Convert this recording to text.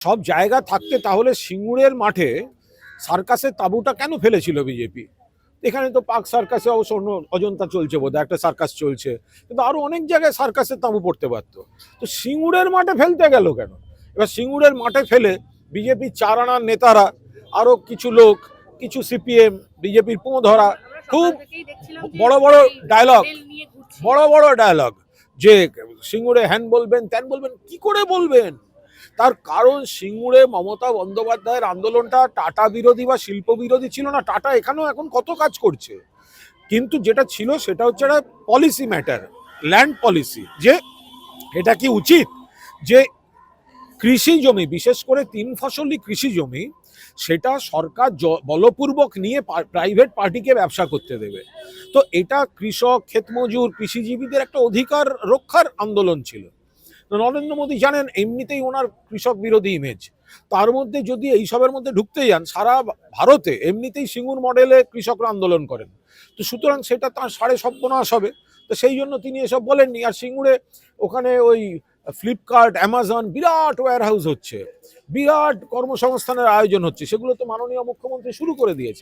সব জায়গা থাকতে তাহলে সিঙ্গুরের মাঠে সার্কাসের তাঁবুটা কেন ফেলেছিল বিজেপি? এখানে তো পার্ক সার্কাসে অবশ্য অন্য অজন্তা চলছে, বোধহয় একটা সার্কাস চলছে, কিন্তু আরো অনেক জায়গায় সার্কাসের তাঁবু পড়তে পারতো। তো সিঙ্গুরের মাঠে ফেলতে গেল কেন? এবার সিঙ্গুরের মাঠে ফেলে বিজেপির 4 আনার নেতারা, আরো কিছু লোক, কিছু সিপিএম, বিজেপির পো ধরা, খুব বড় বড় ডায়লগ, বড় ডায়লগ, যে সিঙ্গুরে হ্যান বলবেন, ত্যান বলবেন। কি করে বলবেন? তার কারণ সিঙ্গুরে মমতা বন্দ্যোপাধ্যায়ের আন্দোলনটা টাটা বিরোধী বা শিল্প বিরোধী ছিল না। টাটা এখানেও এখন কত কাজ করছে, কিন্তু যেটা ছিল সেটা হচ্ছে একটা পলিসি ম্যাটার, ল্যান্ড পলিসি, যে এটা কি উচিত যে কৃষি জমি, বিশেষ করে 3 ফসলি কৃষি জমি, সেটা সরকার বলপূর্বক নিয়ে প্রাইভেট পার্টিকে ব্যবসা করতে দেবে। তো এটা কৃষক, ক্ষেতমজুর, কৃষিজীবীদের একটা অধিকার রক্ষার আন্দোলন ছিল। নরেন্দ্র মোদী জানেন এমনিতেই ওনার কৃষক বিরোধী ইমেজ, তার মধ্যে যদি এইসবের মধ্যে ঢুকতে যান, সারা ভারতে এমনিতেই সিঙ্গুর মডেলে কৃষকরা আন্দোলন করেন, তো সুতরাং সেটা তার সাড়ে সর্বনাশ হবে। তো সেই জন্য তিনি এসব বলেননি। আর সিঙ্গুরে ওখানে ওই ফ্লিপকার্ট, অ্যামাজন, বিরাট ওয়্যার হাউস হচ্ছে, বিরাট কর্মসংস্থানের আয়োজন হচ্ছে, সেগুলো তো মাননীয় মুখ্যমন্ত্রী শুরু করে দিয়েছে।